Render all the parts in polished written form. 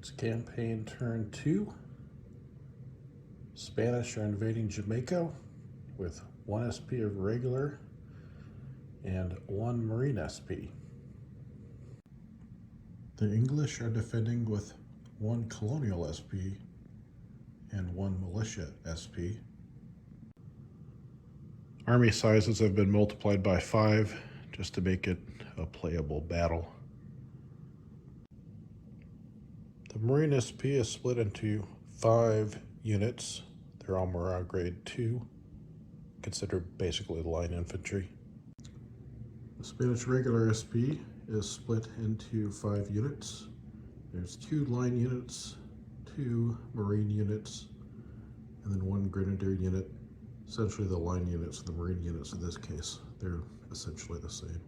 It's campaign turn 2. Spanish are invading Jamaica with 1 SP of regular and 1 Marine SP. The English are defending with 1 Colonial SP and 1 Militia SP. Army sizes have been multiplied by 5 just to make it a playable battle. The Marine SP is split into 5 units. They're all morale grade 2, considered basically line infantry. The Spanish regular SP is split into 5 units. There's 2 line units, 2 Marine units, and then 1 Grenadier unit. Essentially the line units and the Marine units in this case, they're essentially the same.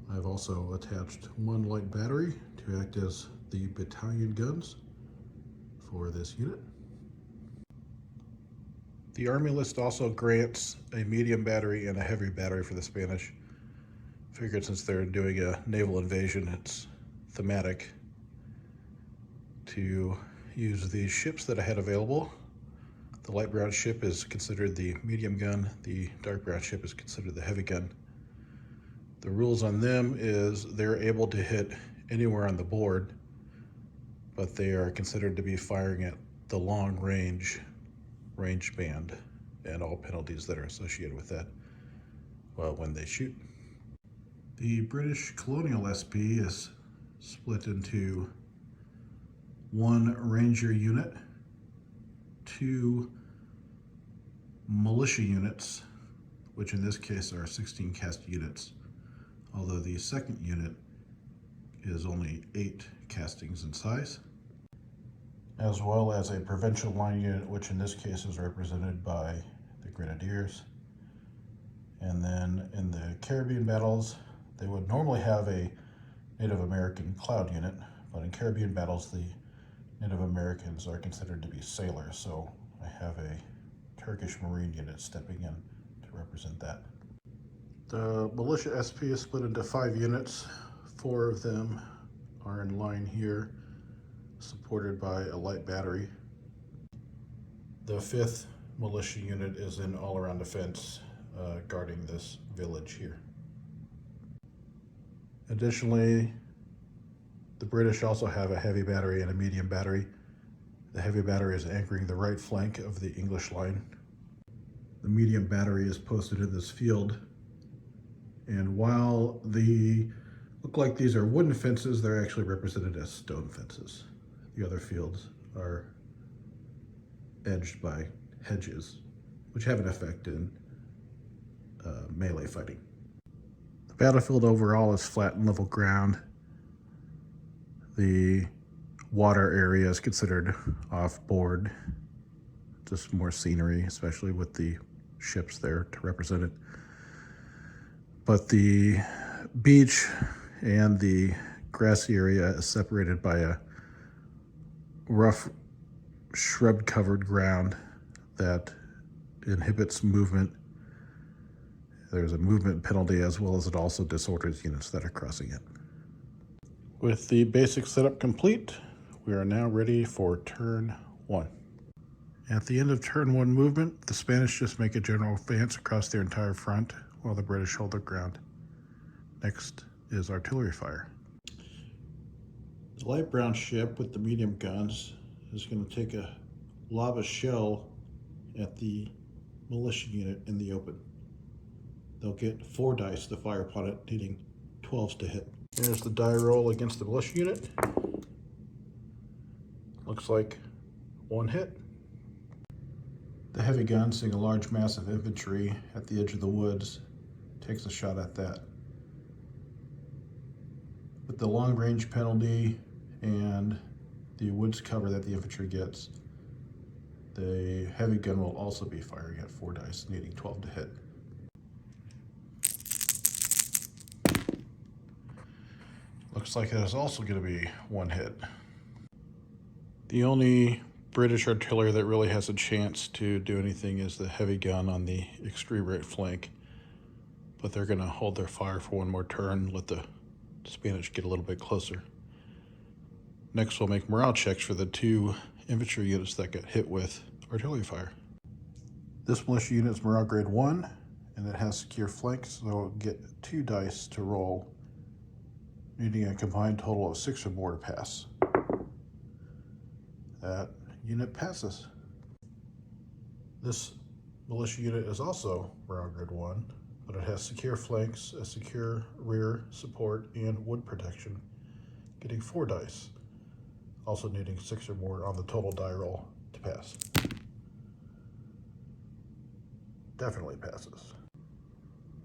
I've also attached 1 light battery to act as the battalion guns for this unit. The Army list also grants a medium battery and a heavy battery for the Spanish. Figured since they're doing a naval invasion, it's thematic to use these ships that I had available. The light brown ship is considered the medium gun. The dark brown ship is considered the heavy gun. The rules on them is they're able to hit anywhere on the board, but they are considered to be firing at the long range band and all penalties that are associated with that when they shoot. The British Colonial SP is split into 1 Ranger unit, 2 militia units, which in this case are 16 cast units, although the second unit is only 8 castings in size, as well as a provincial line unit, which in this case is represented by the Grenadiers. And then in the Caribbean battles, they would normally have a Native American cloud unit, but in Caribbean battles, the Native Americans are considered to be sailors, so I have a Turkish Marine unit stepping in to represent that. The Militia SP is split into 5 units. 4 of them are in line here, supported by a light battery. The 5th militia unit is in all-around defense, guarding this village here. Additionally, the British also have a heavy battery and a medium battery. The heavy battery is anchoring the right flank of the English line. The medium battery is posted in this field, and while look like these are wooden fences, they're actually represented as stone fences. The other fields are edged by hedges, which have an effect in melee fighting. The battlefield overall is flat and level ground. The water area is considered off-board, just more scenery, especially with the ships there to represent it. But the beach and the grassy area is separated by a rough shrub-covered ground that inhibits movement. There's a movement penalty, as well as it also disorders units that are crossing it. With the basic setup complete, we are now ready for turn 1. At the end of turn 1 movement, the Spanish just make a general advance across their entire front while the British hold their ground. Next is artillery fire. The light brown ship with the medium guns is going to take a lava shell at the militia unit in the open. They'll get 4 dice to fire upon it, needing 12s to hit. Here's the die roll against the militia unit. Looks like 1 hit. The heavy gun, seeing a large mass of infantry at the edge of the woods, takes a shot at that. With the long range penalty and the woods cover that the infantry gets, the heavy gun will also be firing at 4 dice, needing 12 to hit. Looks like it is also going to be 1 hit. The only British artillery that really has a chance to do anything is the heavy gun on the extreme right flank, but they're going to hold their fire for 1 more turn, let the Spanish get a little bit closer. Next, we'll make morale checks for the 2 infantry units that got hit with artillery fire. This militia unit is morale grade 1, and it has secure flanks, so it'll get 2 dice to roll, needing a combined total of 6 or more to pass. That unit passes. This militia unit is also morale grade 1, but it has secure flanks, a secure rear support, and wood protection, getting 4 dice, also needing 6 or more on the total die roll to pass. Definitely passes.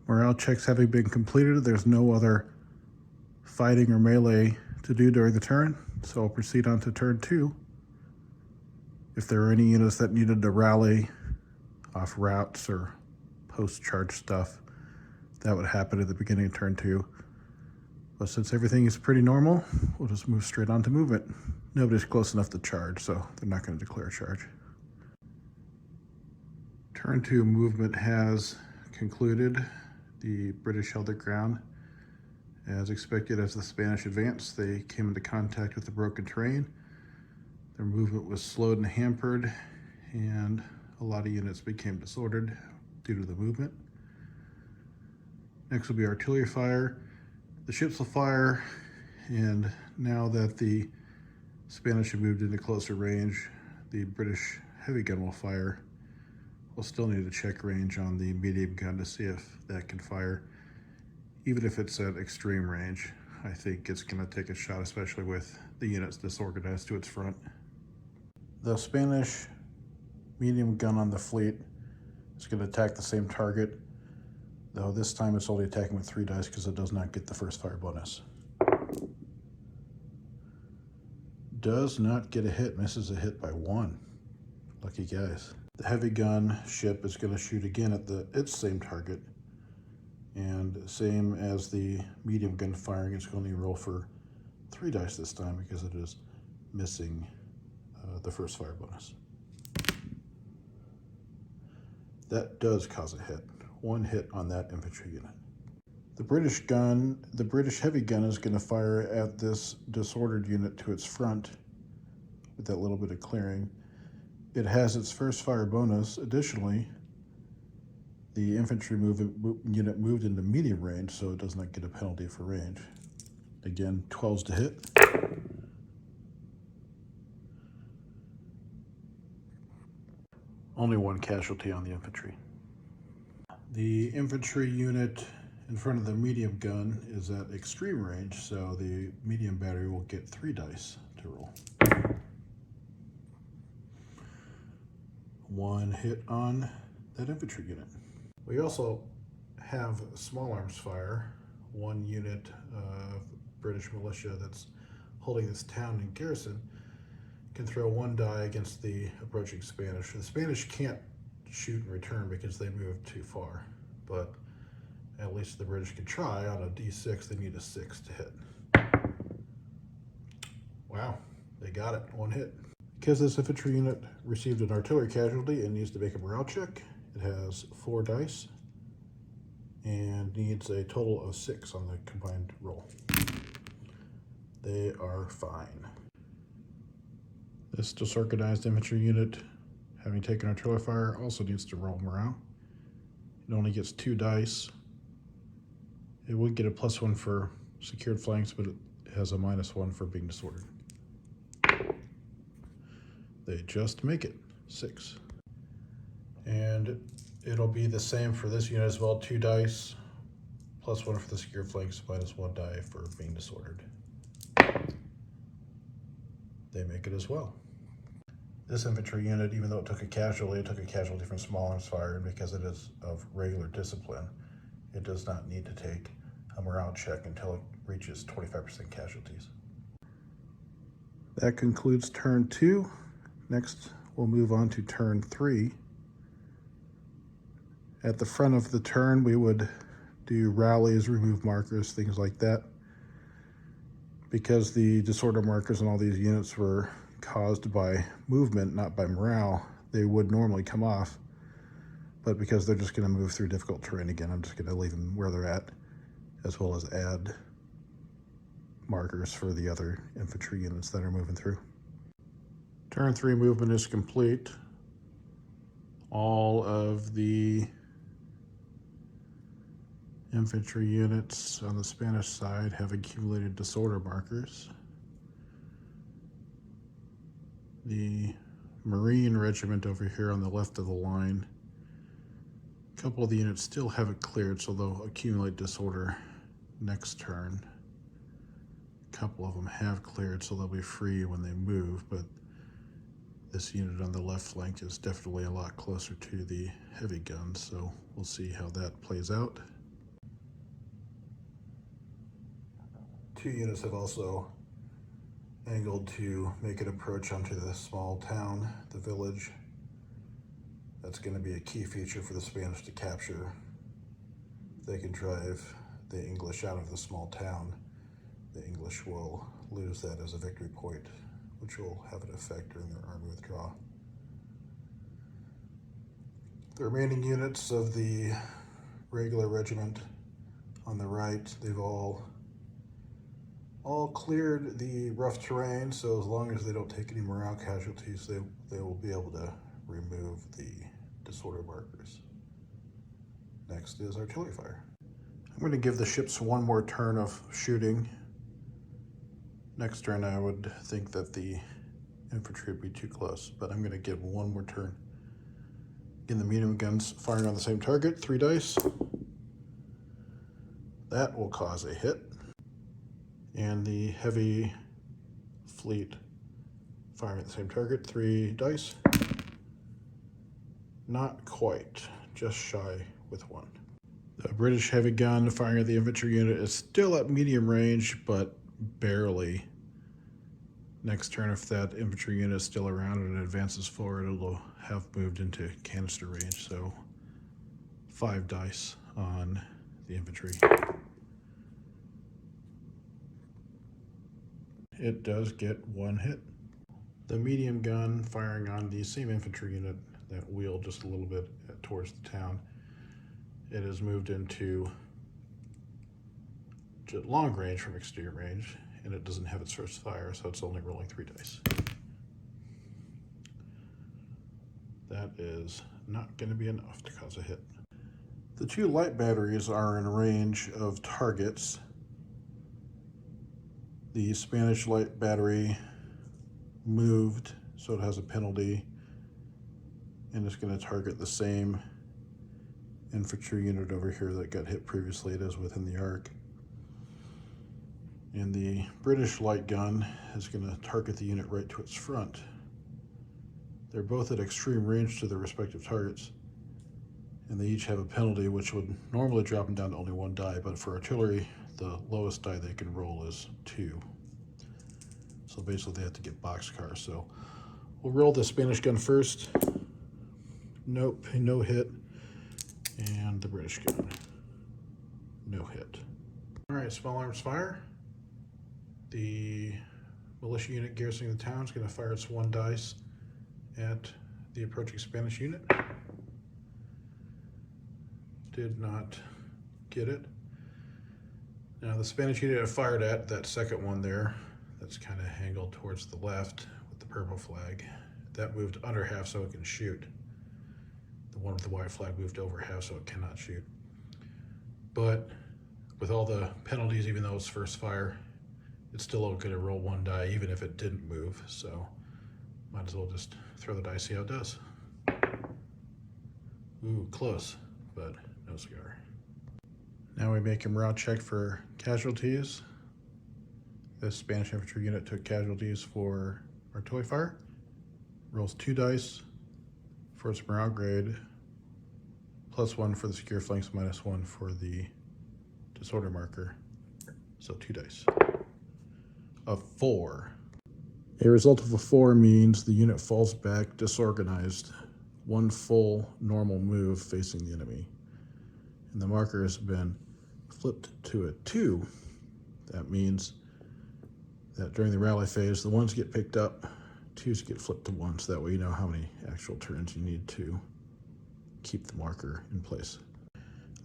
Morale checks having been completed, there's no other fighting or melee to do during the turn, so I'll proceed on to turn 2. If there are any units that needed to rally off routes or post-charge stuff, that would happen at the beginning of turn 2. But since everything is pretty normal, we'll just move straight on to movement. Nobody's close enough to charge, so they're not going to declare a charge. Turn 2 movement has concluded. The British held their ground. As expected, as the Spanish advanced, they came into contact with the broken terrain. Their movement was slowed and hampered, and a lot of units became disordered due to the movement. Next will be artillery fire. The ships will fire, and now that the Spanish have moved into closer range, the British heavy gun will fire. We'll still need to check range on the medium gun to see if that can fire. Even if it's at extreme range, I think it's going to take a shot, especially with the units disorganized to its front. The Spanish medium gun on the fleet is going to attack the same target, though this time it's only attacking with 3 dice because it does not get the first fire bonus. Does not get a hit, misses a hit by 1. Lucky guys. The heavy gun ship is going to shoot again at its same target, and same as the medium gun firing, it's going to roll for 3 dice this time because it is missing the first fire bonus. That does cause a hit. 1 hit on that infantry unit. The British heavy gun is going to fire at this disordered unit to its front with that little bit of clearing. It has its first fire bonus. Additionally, the infantry unit moved into medium range, so it does not get a penalty for range. Again, 12s to hit. Only 1 casualty on the infantry. The infantry unit in front of the medium gun is at extreme range, so the medium battery will get 3 dice to roll. 1 hit on that infantry unit. We also have small arms fire. 1 unit of British militia that's holding this town in garrison can throw 1 die against the approaching Spanish. The Spanish can't shoot in return because they moved too far, but at least the British can try. On a D6, they need a 6 to hit. Wow, they got it, 1 hit. Because this infantry unit received an artillery casualty and needs to make a morale check, it has 4 dice and needs a total of 6 on the combined roll. They are fine. This disorganized infantry unit, having taken artillery fire, also needs to roll morale. It only gets 2 dice. It would get a +1 for secured flanks, but it has a -1 for being disordered. They just make it, 6. And it'll be the same for this unit as well, 2 dice, +1 for the secured flanks, -1 die for being disordered. They make it as well. This infantry unit, even though it took a casualty from small arms fire, and because it is of regular discipline, it does not need to take a morale check until it reaches 25% casualties. That concludes turn 2. Next, we'll move on to turn 3. At the front of the turn, we would do rallies, remove markers, things like that. Because the disorder markers on all these units were caused by movement, not by morale, they would normally come off. But because they're just going to move through difficult terrain again, I'm just going to leave them where they're at, as well as add markers for the other infantry units that are moving through. Turn 3 movement is complete. All of the infantry units on the Spanish side have accumulated disorder markers. The Marine regiment over here on the left of the line, a couple of the units still haven't cleared, so they'll accumulate disorder next turn. A couple of them have cleared, so they'll be free when they move, but this unit on the left flank is definitely a lot closer to the heavy guns, so we'll see how that plays out. 2 units have also angled to make an approach onto the small town, the village. That's going to be a key feature for the Spanish to capture. If they can drive the English out of the small town, the English will lose that as a victory point, which will have an effect during their army withdrawal. The remaining units of the regular regiment on the right, they've all cleared the rough terrain, so as long as they don't take any morale casualties, they will be able to remove the disorder markers. Next is artillery fire. I'm going to give the ships one more turn of shooting. Next turn I would think that the infantry would be too close, but I'm going to give one more turn. Again, the medium guns firing on the same target, 3 dice. That will cause a hit. And the heavy fleet firing at the same target, 3 dice. Not quite, just shy with 1. The British heavy gun firing at the infantry unit is still at medium range, but barely. Next turn, if that infantry unit is still around and it advances forward, it'll have moved into canister range, so 5 dice on the infantry. It does get 1 hit. The medium gun firing on the same infantry unit that wheeled just a little bit towards the town, it has moved into long range from exterior range, and it doesn't have its first fire, so it's only rolling 3 dice. That is not going to be enough to cause a hit. The 2 light batteries are in range of targets. The Spanish light battery moved, so it has a penalty, and it's going to target the same infantry unit over here that got hit previously. It is within the arc. And the British light gun is going to target the unit right to its front. They're both at extreme range to their respective targets, and they each have a penalty which would normally drop them down to only 1 die, but for artillery, the lowest die they can roll is 2. So basically they have to get boxcars. So we'll roll the Spanish gun first. Nope, no hit. And the British gun, no hit. All right, small arms fire. The militia unit garrisoning the town is going to fire its 1 dice at the approaching Spanish unit. Did not get it. Now the Spanish unit I fired at, that second one there, that's kind of angled towards the left with the purple flag, that moved under half so it can shoot. The one with the white flag moved over half so it cannot shoot. But with all the penalties, even though it's first fire, it's still okay to roll 1 die even if it didn't move, so might as well just throw the dice, see how it does. Ooh, close, but no cigar. Now we make a morale check for casualties. This Spanish infantry unit took casualties for artillery fire. Rolls 2 dice for its morale grade, +1 for the secure flanks, -1 for the disorder marker. So 2 dice. A 4. A result of a 4 means the unit falls back disorganized, 1 full normal move facing the enemy. And the marker has been flipped to a 2. That means that during the rally phase, the 1s get picked up, 2s get flipped to 1, so that way you know how many actual turns you need to keep the marker in place.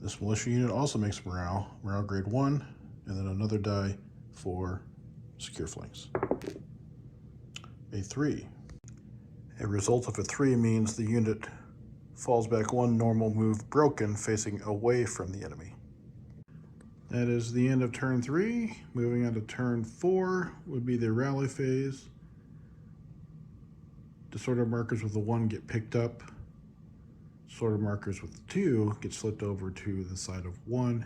This militia unit also makes morale grade 1, and then another die for secure flanks. A 3. A result of a 3 means the unit falls back 1 normal move broken, facing away from the enemy. That is the end of turn 3. Moving on to turn 4 would be the rally phase. Disorder markers with the 1 get picked up. Disorder markers with the 2 get flipped over to the side of 1,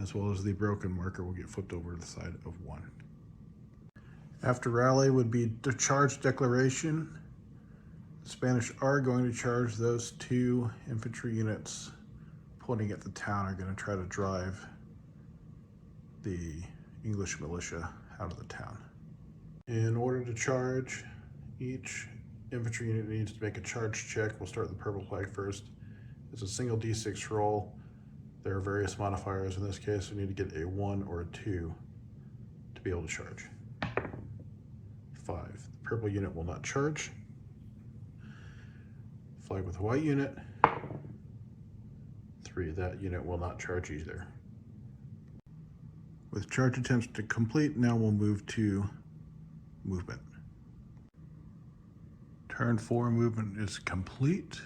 as well as the broken marker will get flipped over to the side of 1. After rally would be the charge declaration. The Spanish are going to charge. Those 2 infantry units pointing at the town are going to try to drive the English militia out of the town. In order to charge, each infantry unit needs to make a charge check. We'll start with the purple flag first. It's a single d6 roll. There are various modifiers. In this case, we need to get a 1 or a 2 to be able to charge. 5. The purple unit will not charge. Flag with a white unit. 3. That unit will not charge either. With charge attempts to complete, now we'll move to movement. Turn 4 movement is complete.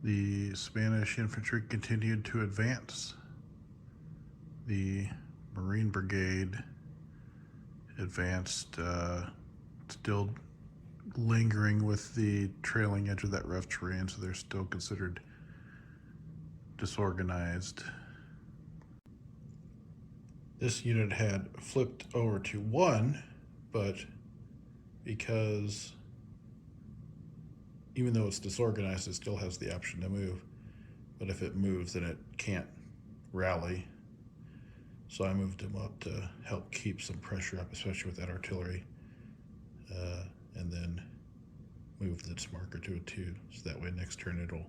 The Spanish infantry continued to advance. The Marine Brigade advanced, still lingering with the trailing edge of that rough terrain, so they're still considered disorganized. This unit had flipped over to 1, but because even though it's disorganized, it still has the option to move. But if it moves, then it can't rally. So I moved him up to help keep some pressure up, especially with that artillery. And then moved its marker to a 2, so that way next turn it'll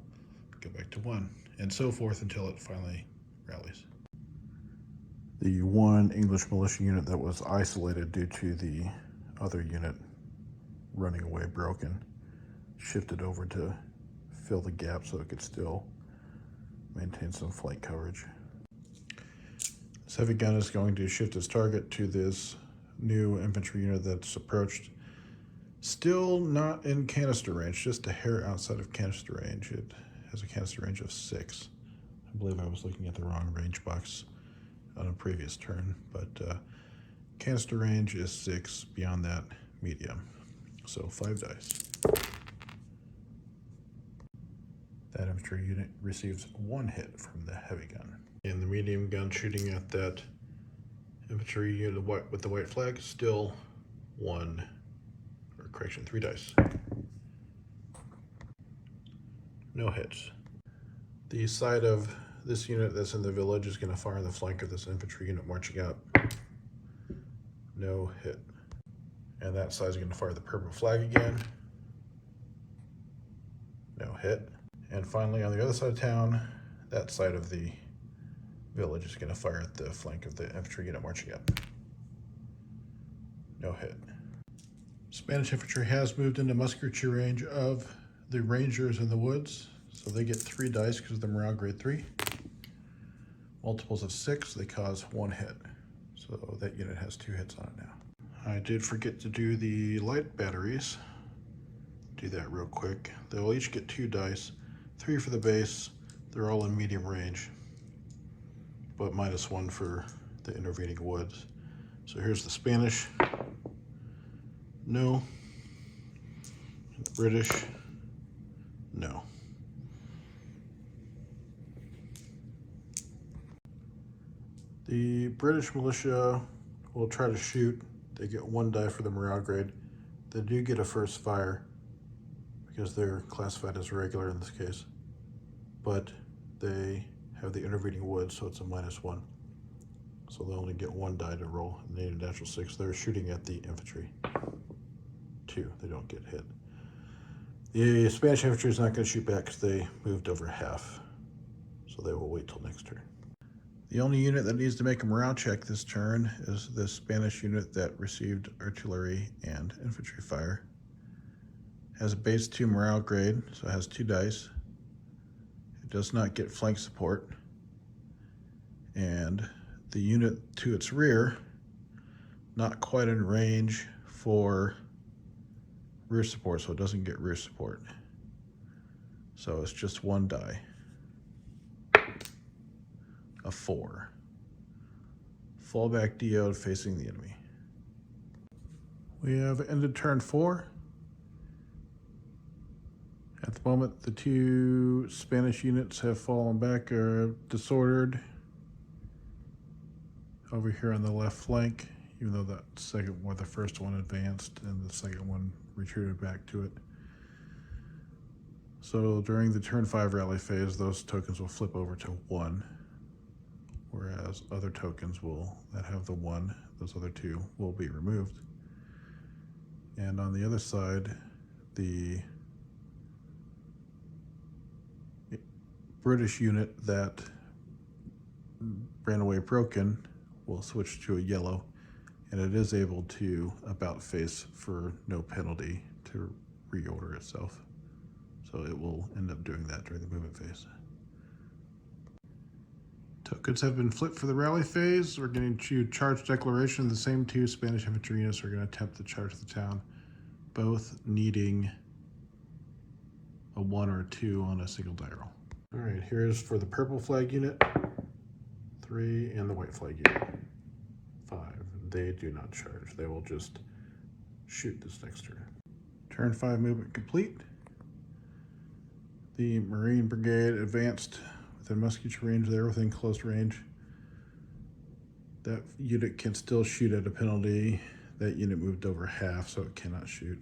go back to 1, and so forth until it finally rallies. The 1 English militia unit that was isolated due to the other unit running away broken shifted over to fill the gap so it could still maintain some flank coverage. This heavy gun is going to shift its target to this new infantry unit that's approached. Still not in canister range, just a hair outside of canister range. It has a canister range of 6. I believe I was looking at the wrong range box on a previous turn, but canister range is 6, beyond that, medium. So 5 dice. That infantry unit receives 1 hit from the heavy gun. And the medium gun shooting at that infantry unit with the white flag, still 3 dice. No hits. The side of this unit that's in the village is going to fire on the flank of this infantry unit marching out. No hit. And that side is going to fire the purple flag again. No hit. And finally, on the other side of town, that side of the village is going to fire at the flank of the infantry unit marching up. No hit. Spanish infantry has moved into musketry range of the Rangers in the woods, so they get 3 dice because of the morale grade 3. Multiples of 6, they cause 1 hit. So that unit has 2 hits on it now. I did forget to do the light batteries. Do that real quick. They'll each get 2 dice, 3 for the base. They're all in medium range, but -1 for the intervening woods. So here's the Spanish. No. And the British. No. The British militia will try to shoot. They get 1 die for the morale grade. They do get a first fire because they're classified as regular in this case, but they have the intervening wood, so it's a -1. So they'll only get 1 die to roll, and they need a natural 6. They're shooting at the infantry. 2, they don't get hit. The Spanish infantry is not going to shoot back because they moved over half, so they will wait till next turn. The only unit that needs to make a morale check this turn is the Spanish unit that received artillery and infantry fire. Has a base 2 morale grade, so it has 2 dice. It does not get flank support. And the unit to its rear not quite in range for rear support, so it doesn't get rear support. So it's just one die. A 4. Fallback diode facing the enemy. We have ended turn 4. At the moment, the 2 Spanish units have fallen back or disordered over here on the left flank, even though that second one, the first one advanced and the second one retreated back to it. So during the turn 5 rally phase, those tokens will flip over to 1, whereas other tokens that have the 1, those other 2, will be removed. And on the other side, the British unit that ran away broken will switch to a yellow, and it is able to about face for no penalty to reorder itself. So it will end up doing that during the movement phase. Tokens have been flipped for the rally phase. We're going to charge declaration. The same 2 Spanish infantry units are going to attempt to charge the town, both needing a 1 or 2 on a single die roll. All right, here's for the purple flag unit, 3, and the white flag unit, 5. They do not charge. They will just shoot this next turn. Turn 5 movement complete. The Marine Brigade advanced within musketry range there, within close range. That unit can still shoot at a penalty. That unit moved over half, so it cannot shoot.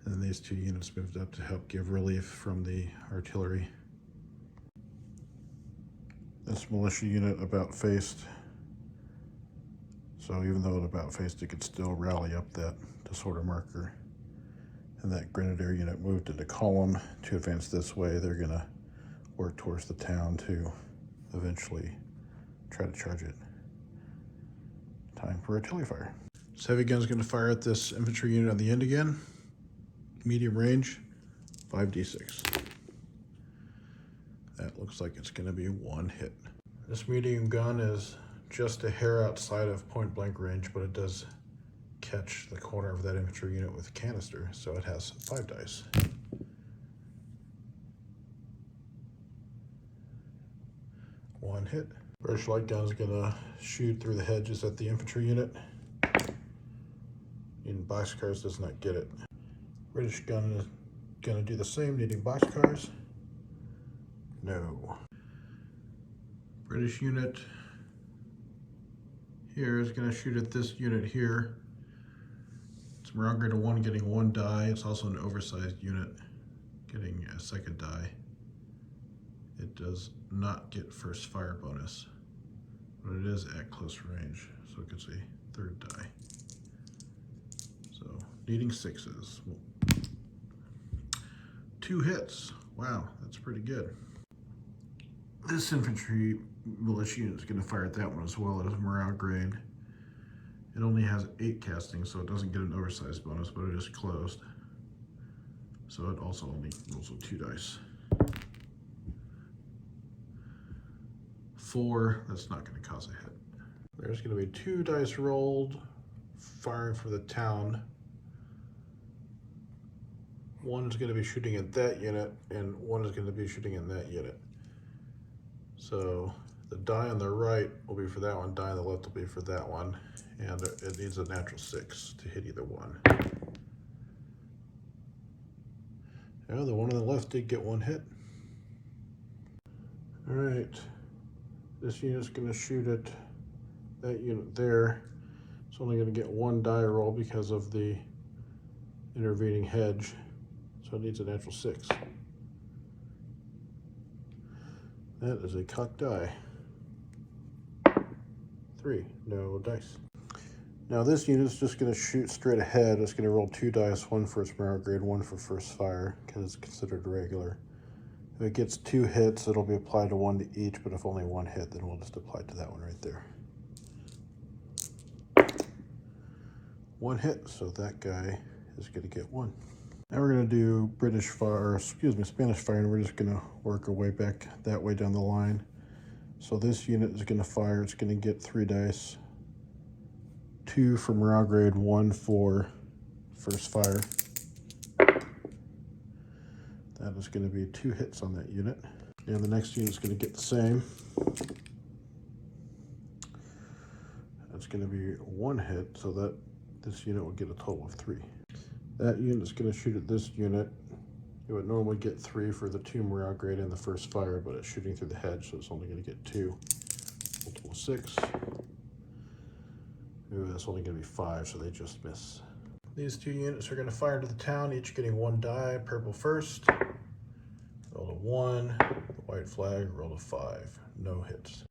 And then these 2 units moved up to help give relief from the artillery. This militia unit about faced. So even though it about faced, it could still rally up that disorder marker. And that grenadier unit moved into column to advance this way. They're gonna work towards the town to eventually try to charge it. Time for artillery fire. This heavy gun's gonna fire at this infantry unit on the end again. Medium range, 5d6. That looks like it's gonna be 1 hit. This medium gun is just a hair outside of point blank range, but it does catch the corner of that infantry unit with a canister, so it has 5 dice. One hit. British light gun's gonna shoot through the hedges at the infantry unit. Needing boxcars, does not get it. British gun is gonna do the same, needing boxcars. No. British unit here is gonna shoot at this unit here. It's morale grade of 1, getting 1 die. It's also an oversized unit, getting a 2nd die. It does not get first fire bonus, but it is at close range, so it gets a 3rd die. So needing 6s. 2 hits. Wow, that's pretty good. This infantry militia unit is going to fire at that one as well. It is morale grade. It only has 8 casting, so it doesn't get an oversized bonus, but it is closed. So it also only rolls with 2 dice. 4, that's not going to cause a hit. There's going to be 2 dice rolled, firing for the town. 1 is going to be shooting at that unit, and 1 is going to be shooting in that unit. So the die on the right will be for that one, die on the left will be for that one, and it needs a natural 6 to hit either one. Yeah, the one on the left did get 1 hit. All right, this unit's going to shoot at that unit there. It's only going to get 1 die roll because of the intervening hedge, so it needs a natural 6. That is a cocked die. 3, no dice. Now this unit's just going to shoot straight ahead. It's going to roll 2 dice, 1 for its morale grade, 1 for first fire, because it's considered regular. If it gets 2 hits, it'll be applied to 1 to each, but if only 1 hit, then we'll just apply it to that one right there. 1 hit, so that guy is going to get 1. Now we're going to do Spanish fire, and we're just going to work our way back that way down the line. So this unit is going to fire. It's going to get 3 dice, 2 for morale grade, 1 for first fire. That is going to be 2 hits on that unit. And the next unit is going to get the same. That's going to be 1 hit, so that this unit will get a total of 3. That unit is going to shoot at this unit. It would normally get 3 for the 2 morale grade and the first fire, but it's shooting through the hedge, so it's only going to get 2. Total 6. Ooh, that's only going to be 5, so they just miss. These 2 units are going to fire into the town, each getting 1 die. Purple first. Roll a 1. The white flag, roll a 5. No hits.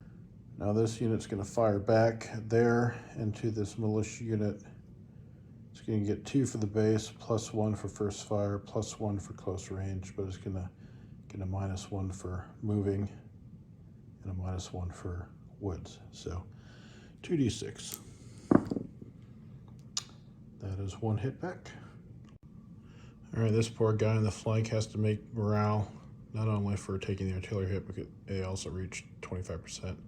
Now this unit's going to fire back there into this militia unit. It's going to get 2 for the base, plus 1 for first fire, plus 1 for close range, but it's going to get a -1 for moving and a -1 for woods. So 2d6. That is 1 hit back. All right, this poor guy in the flank has to make morale, not only for taking the artillery hit, but they also reached 25%.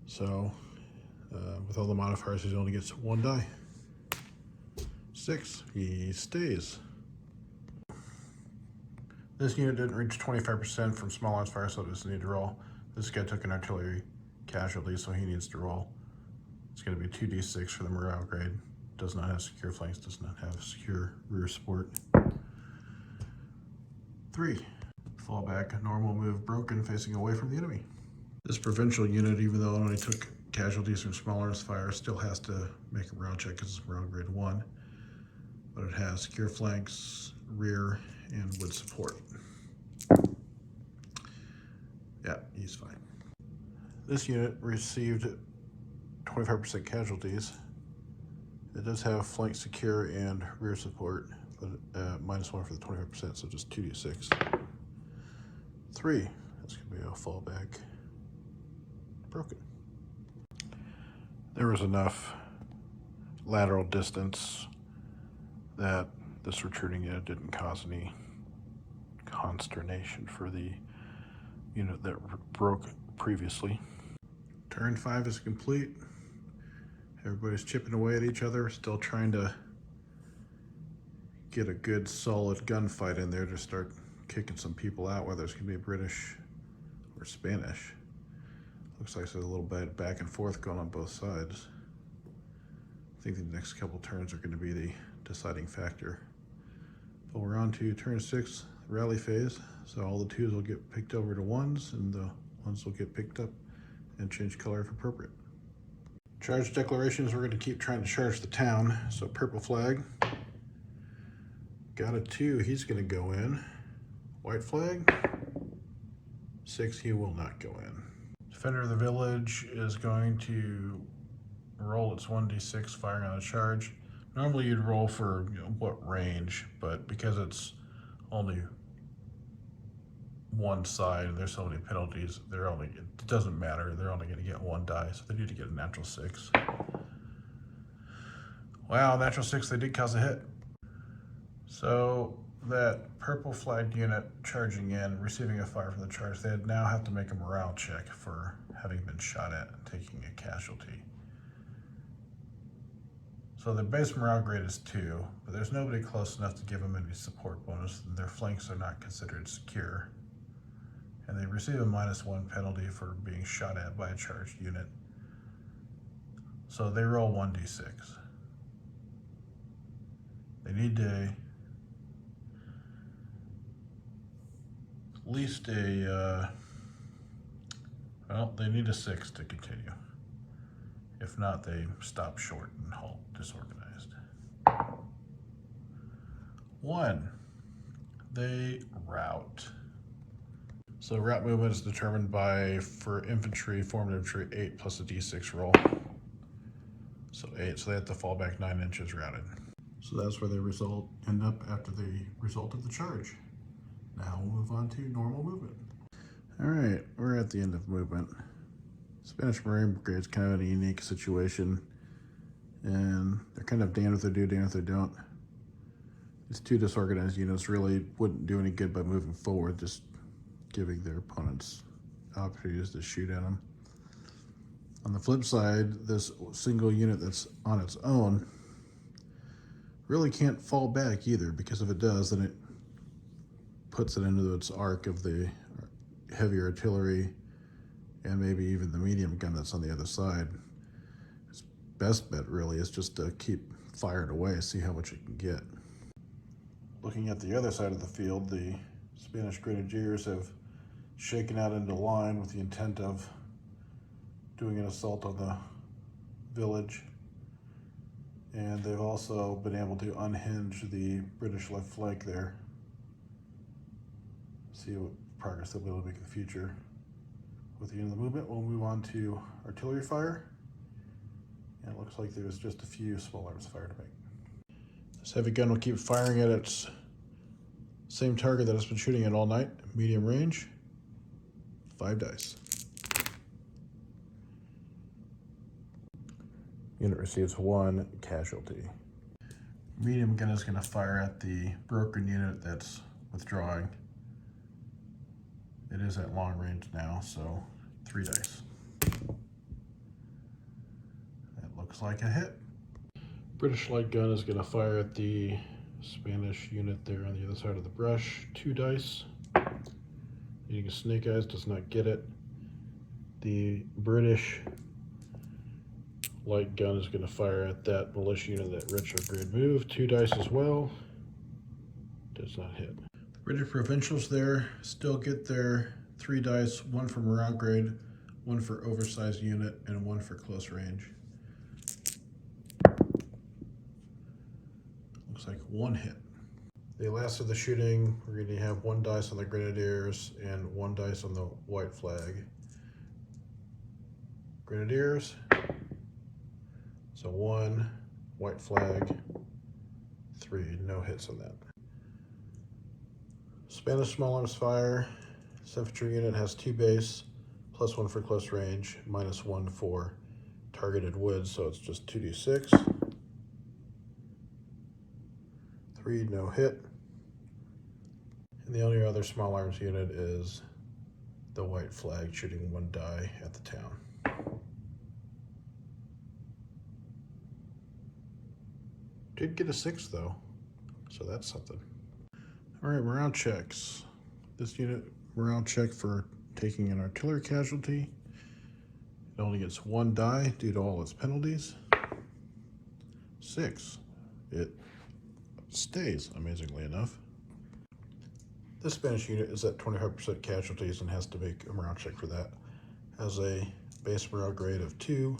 So with all the modifiers, he only gets 1 die. 6, he stays. This unit didn't reach 25% from small arms fire, so it doesn't need to roll. This guy took an artillery casualty, so he needs to roll. It's going to be 2d6 for the morale grade. Does not have secure flanks, does not have secure rear support. 3, fall back, normal move, broken, facing away from the enemy. This provincial unit, even though it only took casualties from small arms fire, still has to make a morale check because it's morale grade 1. But it has secure flanks, rear, and wood support. Yeah, he's fine. This unit received 25% casualties. It does have flank secure and rear support, but -1 for the 25%, so just 2d6. 3, that's going to be a fallback. Broken. There was enough lateral distance that this retreating unit didn't cause any consternation for the unit that broke previously. Turn 5 is complete. Everybody's chipping away at each other, still trying to get a good solid gunfight in there to start kicking some people out, whether it's going to be British or Spanish. Looks like there's a little bit back and forth going on both sides. I think the next couple turns are going to be the deciding factor. But we're on to turn 6, rally phase. So all the 2s will get picked over to 1s, and the 1s will get picked up and change color if appropriate. Charge declarations, we're going to keep trying to charge the town. So purple flag. Got a 2, he's going to go in. White flag. 6, he will not go in. Defender of the village is going to roll its 1d6 firing on a charge. Normally you'd roll for what range, but because it's only one side and there's so many penalties, it doesn't matter. They're only going to get 1 die, so they need to get a natural 6. Wow, natural 6, they did cause a hit. So that purple flagged unit charging in, receiving a fire from the charge, they now have to make a morale check for having been shot at and taking a casualty. So their base morale grade is 2, but there's nobody close enough to give them any support bonus, and their flanks are not considered secure. And they receive a -1 penalty for being shot at by a charged unit. So they roll 1d6. They need to at least they need a 6 to continue. If not, they stop short and halt disorganized. 1, they rout. So route movement is determined by, for infantry, formed infantry, 8 plus a d6 roll. So 8, so they have to fall back 9 inches routed. So that's where they end up after the result of the charge. Now we'll move on to normal movement. All right, we're at the end of movement. Spanish Marine Brigade is kind of a unique situation, and they're kind of damned if they do, damned if they don't. These 2 disorganized units really wouldn't do any good by moving forward, just giving their opponents opportunities to shoot at them. On the flip side, this single unit that's on its own really can't fall back either, because if it does, then it puts it into its arc of the heavy artillery and maybe even the medium gun that's on the other side. Its best bet really is just to keep firing away, see how much it can get. Looking at the other side of the field, the Spanish Grenadiers have shaken out into line with the intent of doing an assault on the village, and they've also been able to unhinge the British left flank there. See what progress they'll be able to make in the future. With the end of the movement, we'll move on to artillery fire, and it looks like there's just a few small arms fire to make. This heavy gun will keep firing at its same target that it's been shooting at all night, medium range, 5 dice. Unit receives 1 casualty. Medium gun is going to fire at the broken unit that's withdrawing. It is at long range now, so 3 dice. That looks like a hit. British light gun is going to fire at the Spanish unit there on the other side of the brush, 2 dice. Using a snake eyes, does not get it. The British light gun is going to fire at that militia unit that retrograde move, 2 dice as well. Does not hit. The British provincials there still get their 3 dice, 1 for morale grade, 1 for oversized unit, and 1 for close range. Looks like 1 hit. The last of the shooting, we're going to have 1 dice on the Grenadiers and 1 dice on the white flag. Grenadiers. So 1, white flag, 3, no hits on that. Spanish small arms fire. This infantry unit has 2 base, plus 1 for close range, minus 1 for targeted wood, so it's just 2d6. 3, no hit. And the only other small arms unit is the white flag, shooting 1 die at the town. Did get a 6 though, so that's something. All right, morale checks. This unit morale check for taking an artillery casualty. It only gets 1 die due to all its penalties. 6. It stays, amazingly enough. This Spanish unit is at 25% casualties and has to make a morale check for that. Has a base morale grade of 2.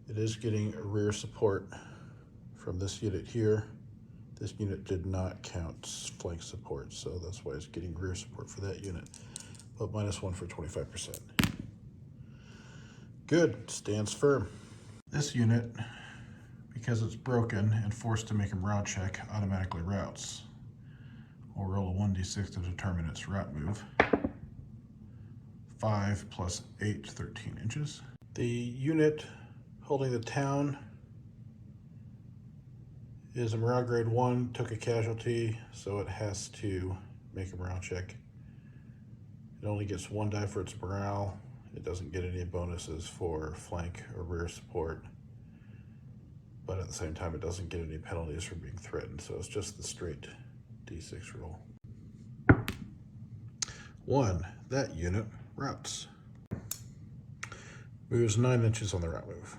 It is getting rear support from this unit here. This unit did not count flank support, so that's why it's getting rear support for that unit, but minus 1 for 25%. Good, stands firm. This unit, because it's broken and forced to make a morale check, automatically routes. We'll roll a 1d6 to determine its route move. 5 plus 8, 13 inches. The unit holding the town is a morale grade 1, took a casualty, so it has to make a morale check. It only gets 1 die for its morale. It doesn't get any bonuses for flank or rear support, but at the same time it doesn't get any penalties for being threatened, so it's just the straight d6 roll. 1, that unit routes. Moves 9 inches on the route move.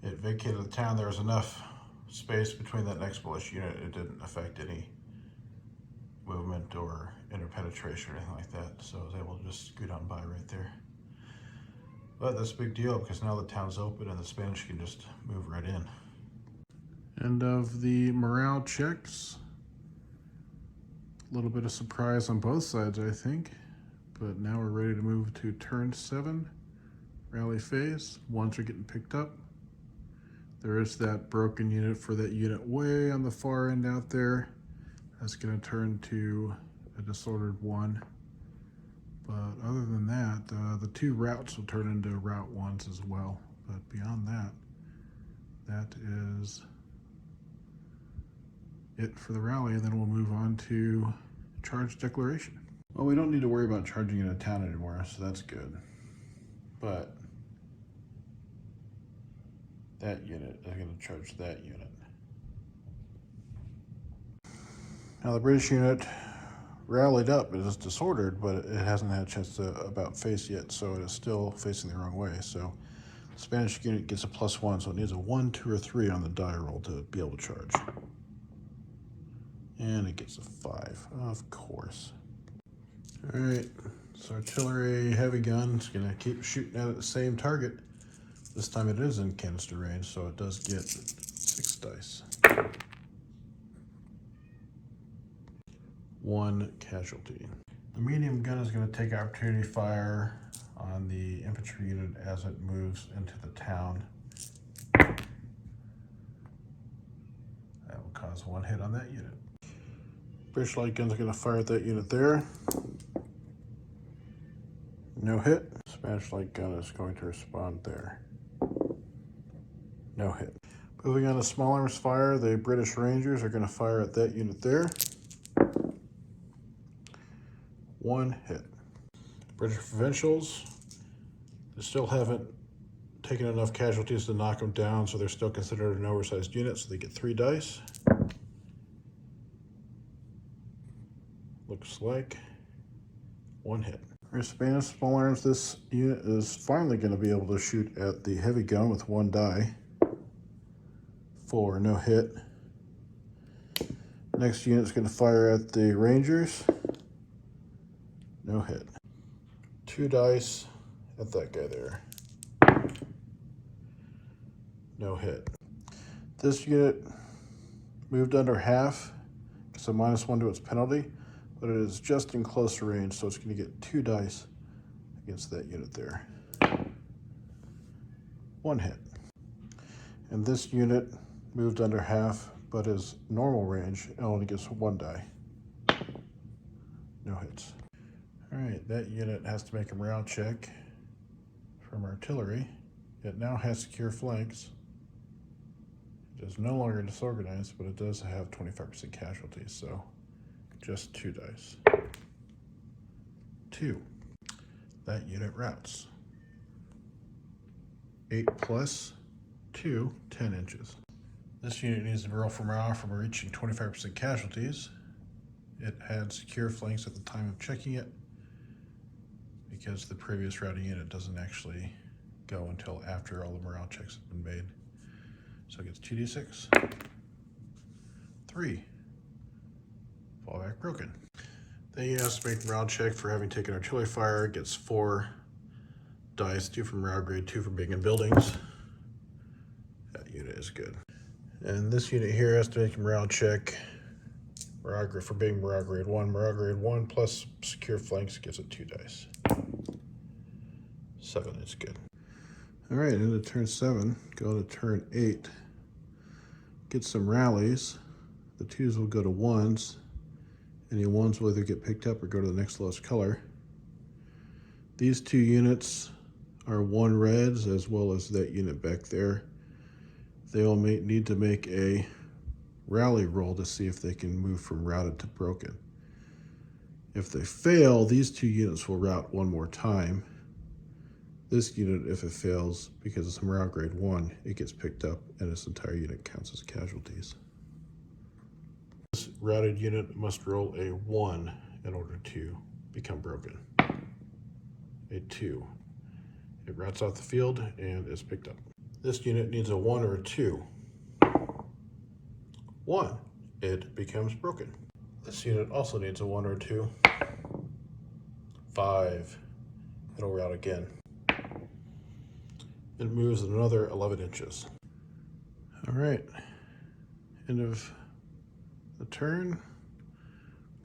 It vacated the town. There was enough space between that next militia unit. It didn't affect any movement or interpenetration or anything like that, so I was able to just scoot on by right there. But that's a big deal because now the town's open and the Spanish can just move right in. End of the morale checks. A little bit of surprise on both sides, I think, but now we're ready to move to turn 7, rally phase. Ones are getting picked up. There is that broken unit for that unit way on the far end out there. That's going to turn to a disordered 1. But other than that, the 2 routes will turn into route 1s as well. But beyond that, that is it for the rally, and then we'll move on to charge declaration. Well, we don't need to worry about charging in a town anymore, so that's good. But that unit is going to charge that unit. Now the British unit rallied up. It is disordered, but it hasn't had a chance to about face yet, so it is still facing the wrong way. So the Spanish unit gets a +1, so it needs a 1, 2, or 3 on the die roll to be able to charge. And it gets a 5, of course. All right, so artillery heavy gun is going to keep shooting at the same target. This time it is in canister range, so it does get 6 dice. 1 casualty. The medium gun is going to take opportunity fire on the infantry unit as it moves into the town. That will cause 1 hit on that unit. British light gun is going to fire at that unit there. No hit. Spanish light gun is going to respond there. No hit. Moving on to small arms fire, the British Rangers are going to fire at that unit there. 1 hit. British Provincials, they still haven't taken enough casualties to knock them down, so they're still considered an oversized unit, so they get 3 dice. Looks like 1 hit. For Spanish small arms, this unit is finally going to be able to shoot at the heavy gun with 1 die. 4, no hit. Next unit is going to fire at the Rangers. No hit. 2 dice at that guy there. No hit. This unit moved under half, so -1 to its penalty, but it is just in close range, so it's going to get 2 dice against that unit there. 1 hit. And this unit moved under half, but is normal range and only gets 1 die. No hits. All right, that unit has to make a morale check from artillery. It now has secure flanks. It is no longer disorganized, but it does have 25% casualties, so just 2 dice. 2. That unit routes. 8 plus 2, 10 inches. This unit needs to roll for morale from reaching 25% casualties. It had secure flanks at the time of checking it, because the previous routing unit doesn't actually go until after all the morale checks have been made. So it gets 2d6. 3. Fallback broken. Then you have to make a morale check for having taken artillery fire. It gets 4 dice, 2 from morale grade, 2 from being in buildings. That unit is good. And this unit here has to make a morale check for being morale grade 1. Morale grade 1 plus secure flanks gives it 2 dice. 7 is good. All right, into turn 7, go to turn 8. Get some rallies. The 2s will go to 1s. Any 1s will either get picked up or go to the next lowest color. These 2 units are 1 reds, as well as that unit back there. They all need to make a rally roll to see if they can move from routed to broken. If they fail, these 2 units will route 1 more time. This unit, if it fails, because it's a morale grade 1, it gets picked up and its entire unit counts as casualties. This routed unit must roll a 1 in order to become broken. A 2. It routes off the field and is picked up. This unit needs a 1 or a 2. 1. It becomes broken. This unit also needs a 1 or a 2. 5. It'll route again. It moves another 11 inches. All right, end of the turn.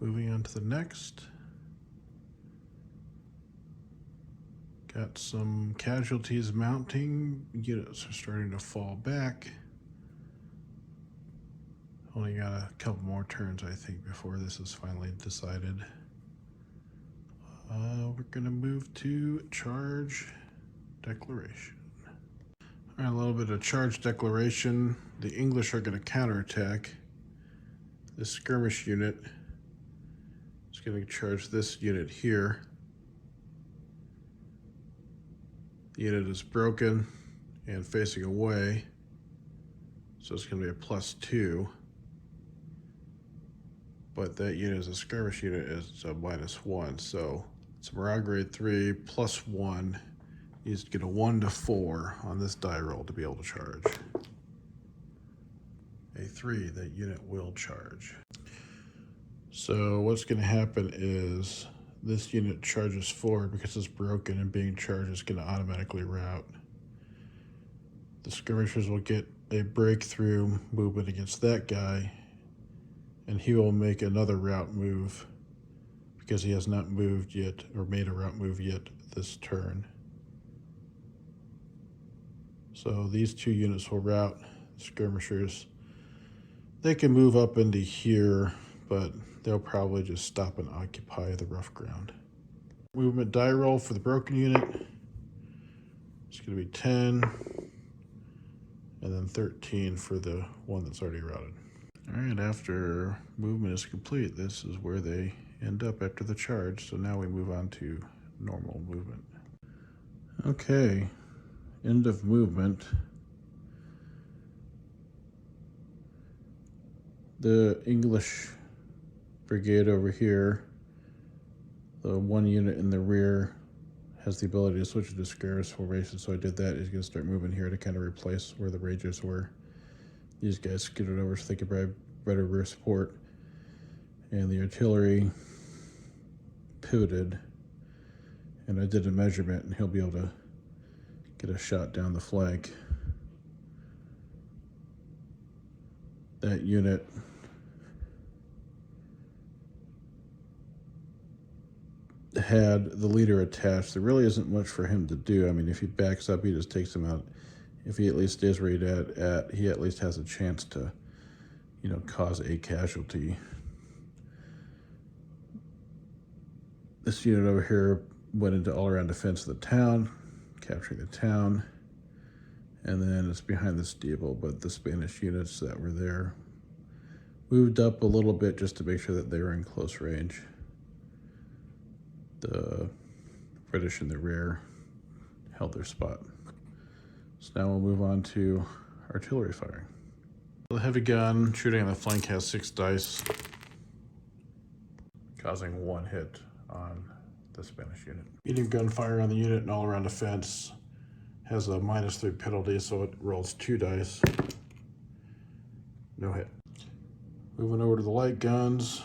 Moving on to the next. Got some casualties mounting. Units are starting to fall back. Only got a couple more turns, I think, before this is finally decided. We're gonna move to charge declaration. All right, a little bit of charge declaration. The English are gonna counterattack. This skirmish unit is gonna charge this unit here. The unit is broken and facing away. So it's going to be a +2. But that unit as a skirmish unit is a -1. So it's morale grade 3 +1. Needs to get a 1 to 4 on this die roll to be able to charge. A 3, that unit will charge. So what's going to happen is this unit charges forward because it's broken, and being charged is going to automatically route. The skirmishers will get a breakthrough movement against that guy, and he will make another route move because he has not moved yet or made a route move yet this turn. So these two units will route. Skirmishers, they can move up into here, but they'll probably just stop and occupy the rough ground. Movement die roll for the broken unit. It's going to be 10, and then 13 for the one that's already routed. All right, after movement is complete, this is where they end up after the charge. So now we move on to normal movement. Okay, end of movement. The English brigade over here, the one unit in the rear, has the ability to switch to skirmish formation, so I did that. He's going to start moving here to kind of replace where the Rangers were. These guys scooted over so they could provide better rear support. And the artillery pivoted, and I did a measurement, and he'll be able to get a shot down the flank. That unit had the leader attached. There really isn't much for him to do. I mean, if he backs up, he just takes him out. If he at least stays where he's at, he at least has a chance to, cause a casualty. This unit over here went into all-around defense of the town, capturing the town, and then it's behind the steeple, but the Spanish units that were there moved up a little bit just to make sure that they were in close range. The British in the rear held their spot. So now we'll move on to artillery firing. The heavy gun shooting on the flank has 6 dice, causing 1 hit on the Spanish unit. Medium gunfire on the unit and all-around defense has a -3 penalty, so it rolls 2 dice. No hit. Moving over to the light guns,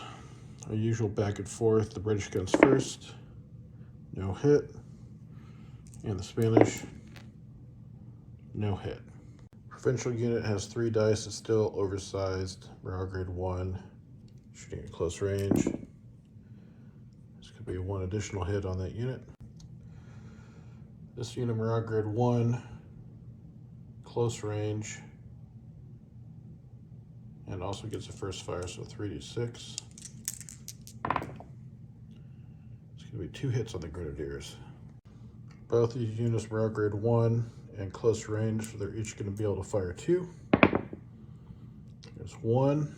our usual back and forth. The British guns first, no hit, and the Spanish, no hit. Provincial unit has 3 dice. It's still oversized, morale grade 1, shooting at close range. This could be 1 additional hit on that unit. This unit, morale grade 1, close range, and also gets a first fire, so 3d6. It's going to be 2 hits on the Grenadiers. Both these units, morale grade 1 and close range, so they're each going to be able to fire 2. There's 1.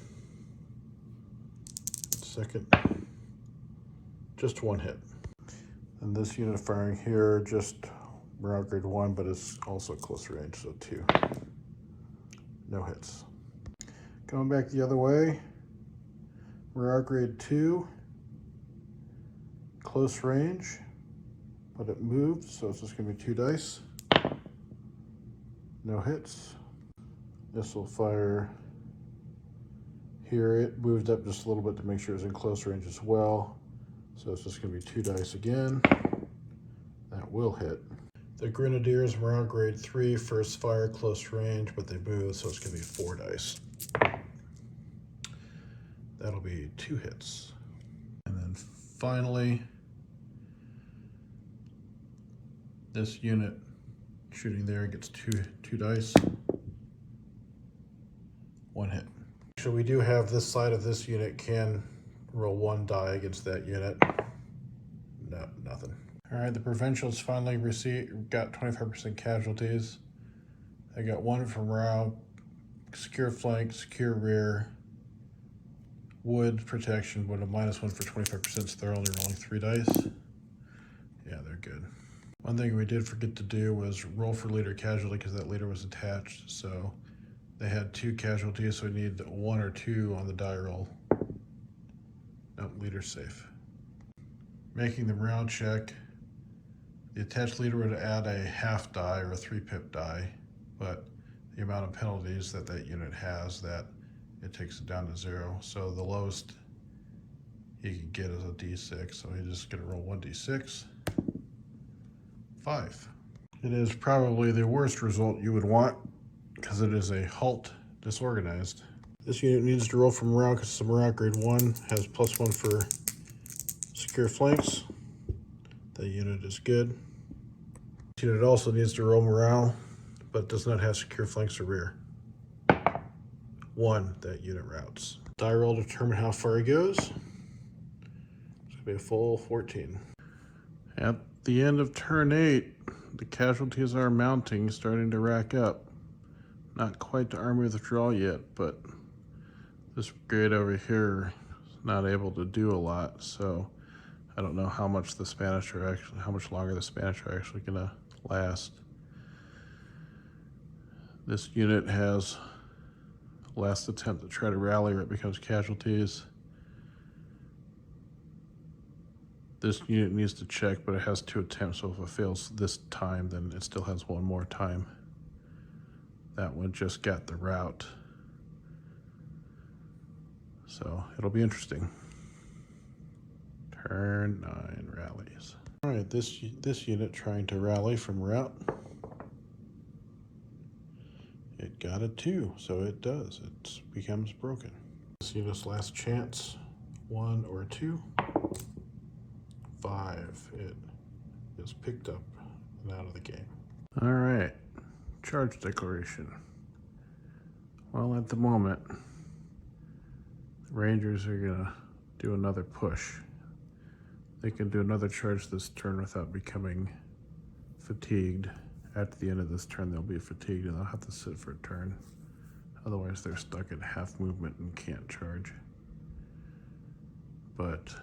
Second, just 1 hit. And this unit firing here, just morale grade 1, but it's also close range, so 2. No hits. Going back the other way, morale grade 2, close range, but it moved, so it's just going to be 2 dice. No hits. This will fire here. It moved up just a little bit to make sure it's in close range as well. So it's just going to be 2 dice again. That will hit. The Grenadiers, morale grade 3, first fire, close range, but they move, so it's going to be 4 dice. That'll be 2 hits. And then finally, this unit shooting there gets two dice. 1 hit. So we do have this side of this unit can roll 1 die against that unit. No, nothing. All right, the provincials finally got 25% casualties. I got 1 from morale, secure flank, secure rear, wood protection, but a -1 for 25%, so they're only rolling 3 dice. Yeah, they're good. One thing we did forget to do was roll for leader casualty because that leader was attached, so They had 2 casualties, so we need 1 or 2 on the die roll. Nope, leader safe. Making the morale check. The attached leader would add a half die or a 3-pip die, but the amount of penalties that that unit has, that it takes it down to 0. So the lowest he can get is a d6, so he's just gonna roll 1d6. 5. It is probably the worst result you would want because it is a halt disorganized. This unit needs to roll for morale because it's a morale grade 1, has +1 for secure flanks. That unit is good. This unit also needs to roll morale, but does not have secure flanks or rear. 1, that unit routes. Die roll to determine how far he goes. It's gonna be a full 14. At the end of turn 8, the casualties are mounting, starting to rack up. Not quite to army withdrawal yet, but this brigade over here is not able to do a lot, so I don't know how much the Spanish are actually, how much longer the Spanish are actually gonna last. This unit has last attempt to try to rally or it becomes casualties. This unit needs to check, but it has 2 attempts, so if it fails this time, then it still has 1 more time. That one just got the route. So it'll be interesting. Turn 9 rallies. All right, this unit trying to rally from route. It got a 2, so it does. It becomes broken. This unit's last chance, 1 or 2. 5. It is picked up and out of the game. All right, charge declaration. Well, at the moment, the Rangers are gonna do another push. They can do another charge this turn without becoming fatigued. At the end of this turn, they'll be fatigued and they'll have to sit for a turn. Otherwise, they're stuck at half movement and can't charge. But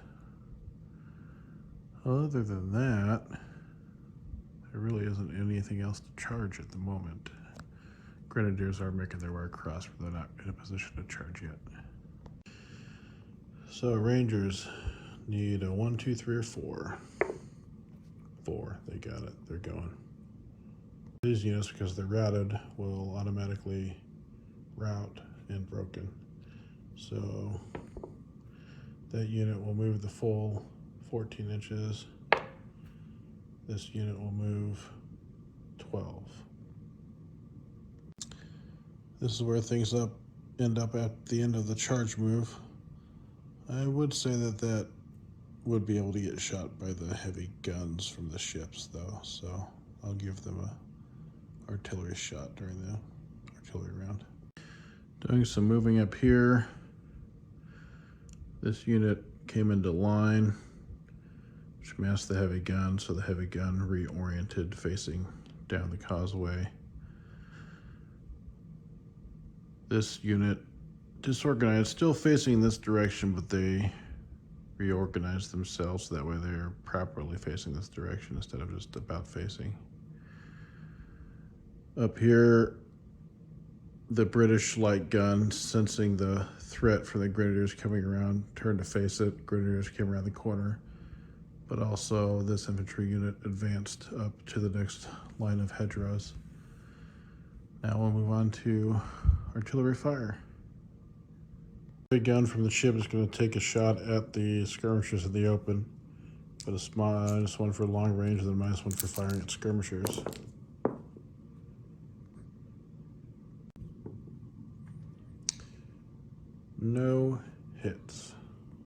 other than that, there really isn't anything else to charge at the moment. Grenadiers are making their way across, but they're not in a position to charge yet. So Rangers need a 1, 2, 3, or 4. 4, they got it, they're going. These units, because they're routed, will automatically route and broken. So that unit will move the full 14 inches. This unit will move 12. This is where things end up at the end of the charge move. I would say that would be able to get shot by the heavy guns from the ships though, so I'll give them a artillery shot during the artillery round. Doing some moving up here. This unit came into line, which masked the heavy gun, so the heavy gun reoriented facing down the causeway. This unit disorganized, still facing this direction, but they reorganized themselves so that way they're properly facing this direction instead of just about facing. Up here, the British light gun, sensing the threat from the Grenadiers coming around, turned to face it. Grenadiers came around the corner, but also this infantry unit advanced up to the next line of hedgerows. Now we'll move on to artillery fire. Big gun from the ship is going to take a shot at the skirmishers in the open, but a -1 for long range and then -1 for firing at skirmishers. No hits.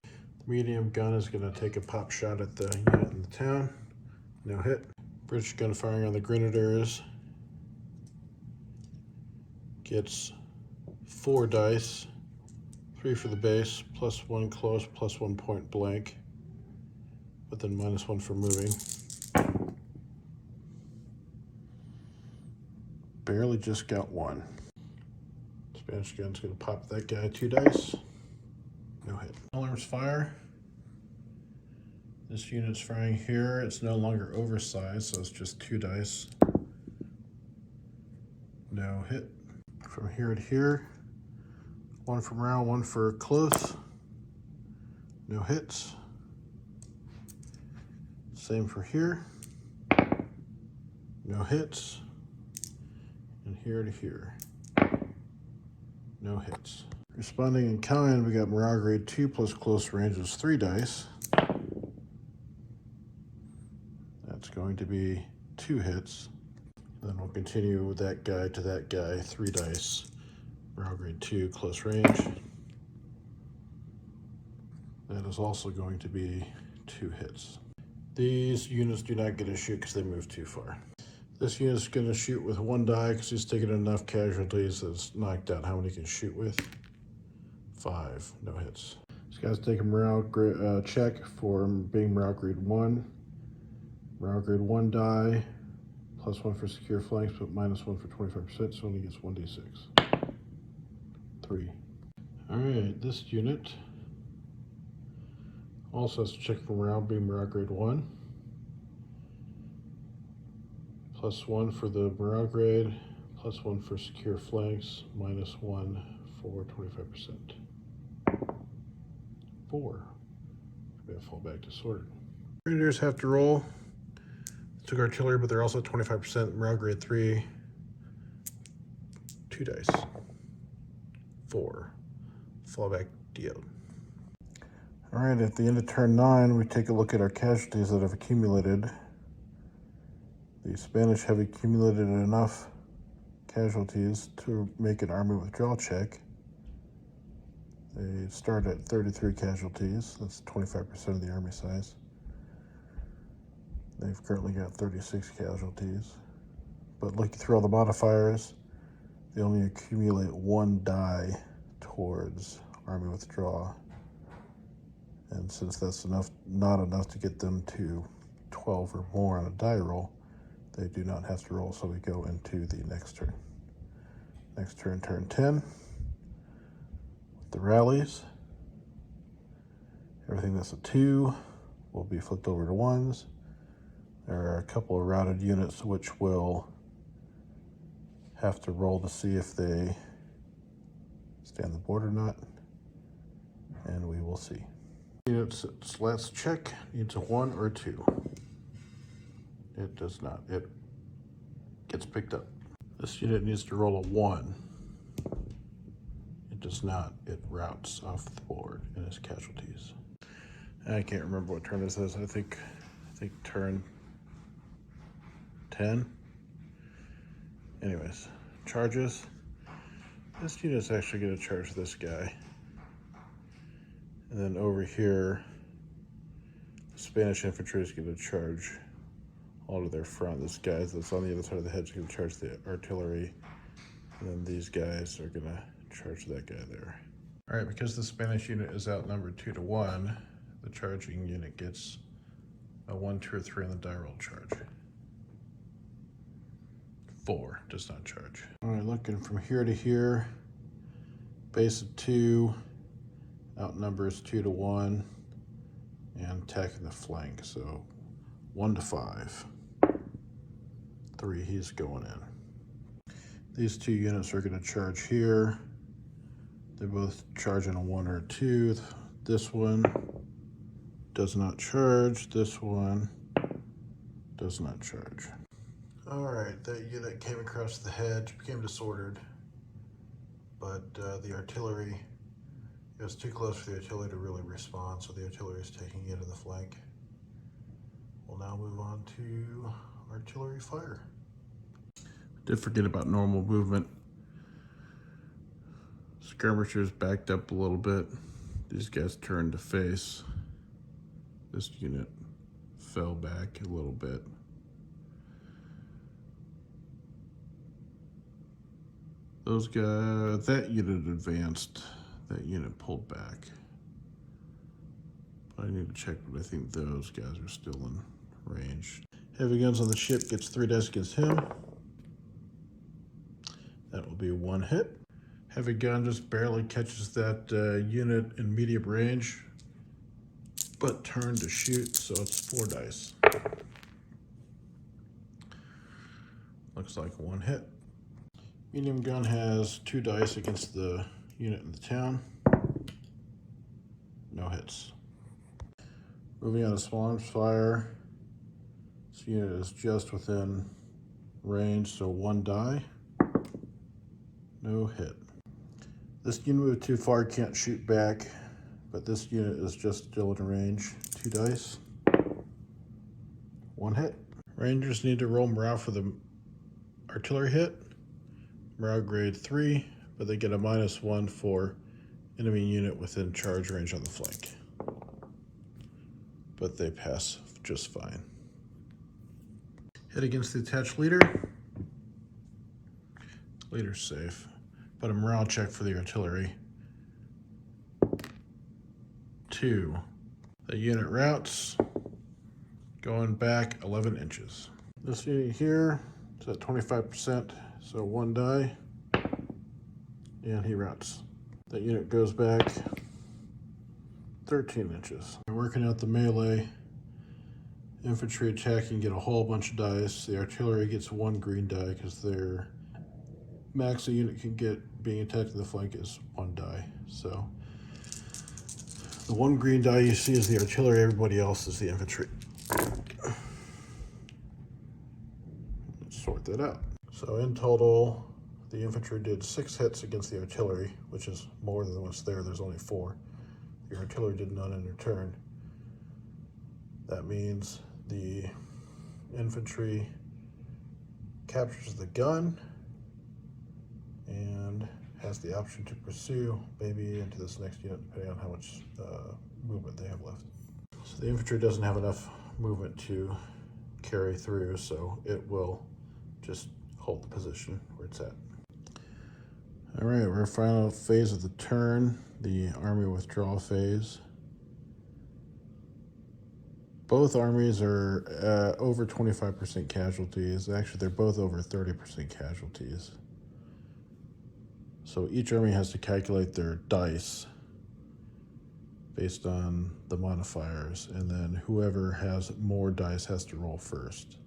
The medium gun is going to take a pop shot at the unit in the town. No hit. British gun firing on the Grenadiers gets 4 dice, 3 for the base, +1 close, +1 point blank, but then -1 for moving. Barely just got 1. Spanish gun's gonna pop that guy 2 dice. No hit. Alarms fire. This unit's firing here. It's no longer oversized, so it's just 2 dice. No hit. from here to here. One from round, one for close. No hits. Same for here. No hits. And here to here. No hits. Responding in kind, we got morale grade 2 plus close range is 3 dice. That's going to be 2 hits. Then we'll continue with that guy to that guy, 3 dice. Morale grade 2 close range. That is also going to be 2 hits. These units do not get to shoot because they move too far. This unit's going to shoot with 1 die because he's taken enough casualties that it's knocked out how many he can shoot with. 5, no hits. This guy's taking morale check for being morale grade 1. Morale grade 1 die, +1 for secure flanks, but -1 for 25%, so only gets 1d6. 3. Alright, this unit also has to check for morale, being morale grade 1. +1 for the morale grade, +1 for secure flanks, -1 for 25%. 4. We have fall back disordered. Grenadiers have to roll. Took artillery, but they're also 25% morale grade 3. 2 dice. 4. Fallback DO. Alright, at the end of turn 9, we take a look at our casualties that have accumulated. The Spanish have accumulated enough casualties to make an army withdrawal check. They start at 33 casualties. That's 25% of the army size. They've currently got 36 casualties. But looking through all the modifiers, they only accumulate 1 die towards army withdrawal. And since that's not enough to get them to 12 or more on a die roll, they do not have to roll, so we go into the next turn. Next turn, turn 10. The rallies. Everything that's a 2 will be flipped over to 1s. There are a couple of routed units which will have to roll to see if they stay on the board or not, and we will see. Unit's last check needs a 1 or 2. It does not. It gets picked up. This unit needs to roll a 1. It does not. It routes off the board and is casualties. I can't remember what turn this is. I think turn 10. Anyways, charges. This unit's actually going to charge this guy. And then over here, the Spanish infantry is going to charge all to their front. This guy that's on the other side of the hedge is going to charge the artillery. And then these guys are going to charge that guy there. All right, because the Spanish unit is outnumbered 2 to 1, the charging unit gets a 1, 2, or 3 on the die roll charge. 4 does not charge. All right, looking from here to here, base of 2, outnumbers 2 to 1, and attacking the flank. So 1 to 5. 3, he's going in. These 2 units are going to charge here. They both charge in a 1 or a 2. This one does not charge. This one does not charge. All right, that unit came across the hedge, became disordered, but the artillery, it was too close for the artillery to really respond, so the artillery is taking it in the flank. We'll now move on to artillery fire. Did forget about normal movement. Skirmishers backed up a little bit. These guys turned to face. This unit fell back a little bit. Those guys, that unit advanced, that unit pulled back. I need to check, but I think those guys are still in range. Heavy guns on the ship gets 3 dice against him. That will be 1 hit. Heavy gun just barely catches that unit in medium range, but turned to shoot, so it's 4 dice. Looks like 1 hit. Medium gun has 2 dice against the unit in the town. No hits. Moving on to small arms fire. This unit is just within range, so 1 die. No hit. This unit moved too far, can't shoot back, but this unit is just still in range. 2 dice. 1 hit. Rangers need to roll morale for the artillery hit. Morale grade 3, but they get a -1 for enemy unit within charge range on the flank. But they pass just fine. Hit against the attached leader. Leader's safe, but a morale check for the artillery. 2. The unit routes, going back 11 inches. This unit here is at 25%, so 1 die, and he routes. That unit goes back 13 inches. We're working out the melee. Infantry attacking get a whole bunch of dice. The artillery gets 1 green die because their max a unit can get being attacked in the flank is 1 die. So the 1 green die you see is the artillery, everybody else is the infantry. Let's sort that out. So in total, the infantry did 6 hits against the artillery, which is more than what's there. There's only 4. The artillery did none in return. That means the infantry captures the gun and has the option to pursue, maybe into this next unit, depending on how much movement they have left. So the infantry doesn't have enough movement to carry through, so it will just hold the position where it's at. All right, we're final phase of the turn, the army withdrawal phase. Both armies are over 25% casualties. Actually, they're both over 30% casualties. So each army has to calculate their dice based on the modifiers, and then whoever has more dice has to roll first.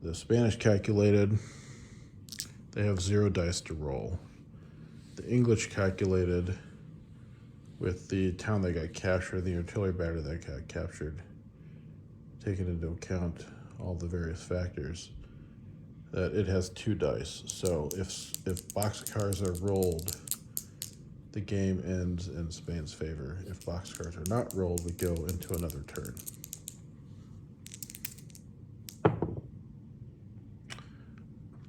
The Spanish calculated, they have 0 dice to roll. The English calculated with the town that got captured, the artillery battery that got captured, taking into account all the various factors, that it has 2 dice. So if boxcars are rolled, the game ends in Spain's favor. If boxcars are not rolled, we go into another turn.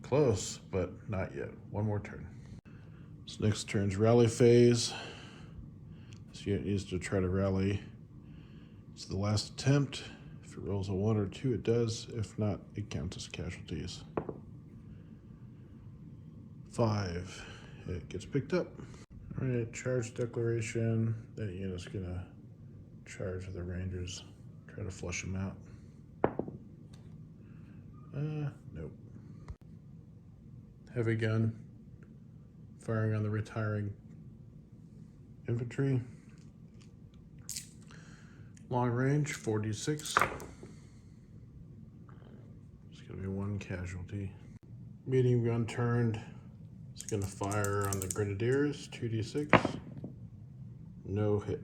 Close, but not yet. 1 more turn. This next turn's rally phase. This unit needs to try to rally. It's the last attempt. If it rolls a 1 or 2, it does. If not, it counts as casualties. 5. It gets picked up. All right, charge declaration. That unit's gonna charge the Rangers. Try to flush them out. Nope. Heavy gun. Firing on the retiring infantry. Long range, 46. It's gonna be 1 casualty. Medium gun turned. It's gonna fire on the grenadiers, 2d6. No hit.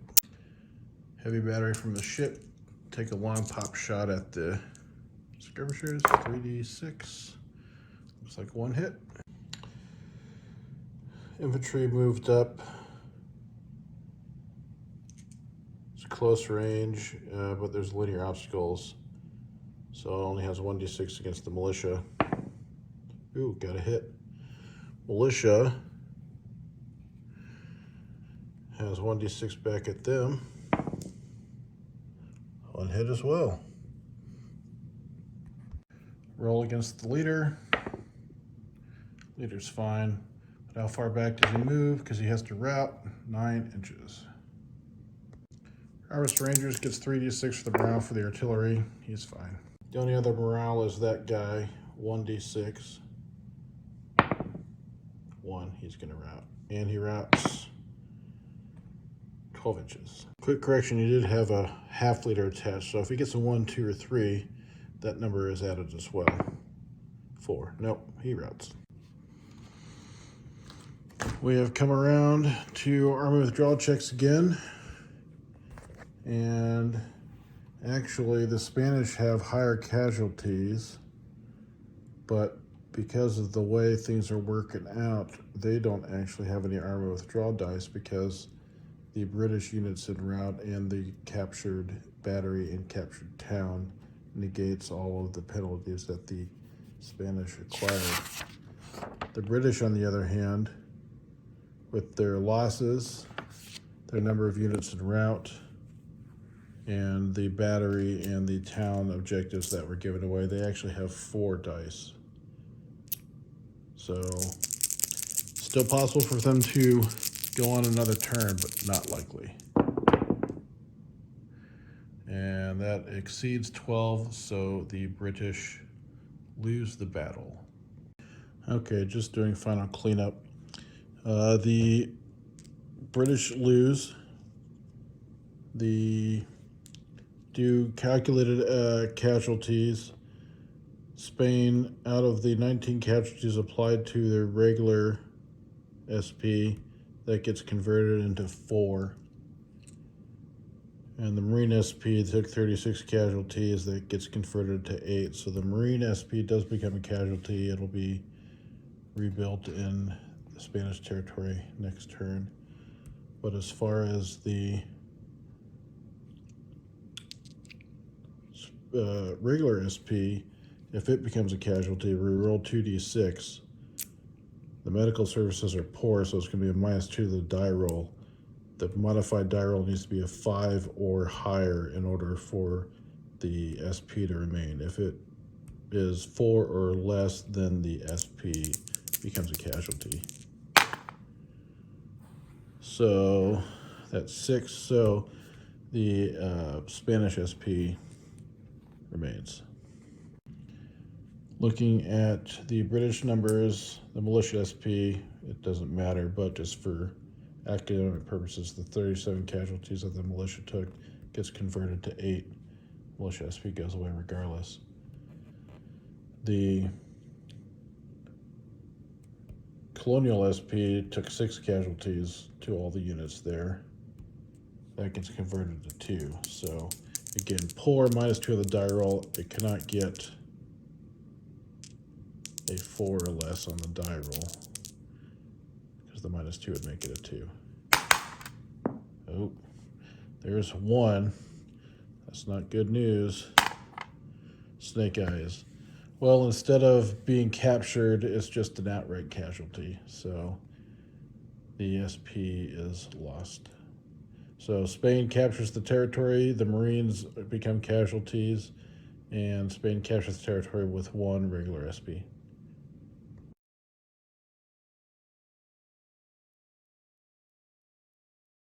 Heavy battery from the ship. Take a long pop shot at the skirmishers, 3d6. Looks like 1 hit. Infantry moved up. It's close range, but there's linear obstacles. So it only has 1d6 against the militia. Ooh, got a hit. Militia has 1d6 back at them. 1 hit as well. Roll against the leader. Leader's fine. But how far back does he move? Because he has to route 9 inches. Harvest Rangers gets 3d6 for the morale for the artillery. He's fine. The only other morale is that guy, 1d6. 1, he's gonna route. And he routes 12 inches. Quick correction, you did have a half leader attached, so if he gets a 1, 2, or 3, that number is added as well. 4, nope, he routes. We have come around to Army withdrawal checks again. And actually, the Spanish have higher casualties, but because of the way things are working out, they don't actually have any Army withdrawal dice because the British units en route and the captured battery and captured town negates all of the penalties that the Spanish acquired. The British, on the other hand, with their losses, their number of units en route, and the battery and the town objectives that were given away, they actually have 4 dice. So, still possible for them to go on another turn, but not likely. And that exceeds 12, so the British lose the battle. Okay, just doing final cleanup. The British lose. The do calculated casualties. Spain, out of the 19 casualties applied to their regular SP, that gets converted into 4. And the Marine SP took 36 casualties, that gets converted to 8. So the Marine SP does become a casualty. It'll be rebuilt in the Spanish territory next turn. But as far as the regular SP, if it becomes a casualty, we roll 2d6. The medical services are poor, so it's going to be a -2 to the die roll. The modified die roll needs to be a 5 or higher in order for the SP to remain. If it is 4 or less, then the SP becomes a casualty. So that's 6. So the Spanish SP remains. Looking at the British numbers, the militia SP, it doesn't matter, but just for academic purposes, the 37 casualties that the militia took gets converted to 8. Militia SP goes away regardless. The colonial SP took 6 casualties to all the units there. That gets converted to 2. So again, poor, -2 of the die roll. It cannot get a 4 or less on the die roll because the -2 would make it a 2. Oh, there's 1. That's not good news. Snake eyes. Well, instead of being captured, it's just an outright casualty. So the SP is lost. So Spain captures the territory, the Marines become casualties, and Spain captures the territory with 1 regular SP.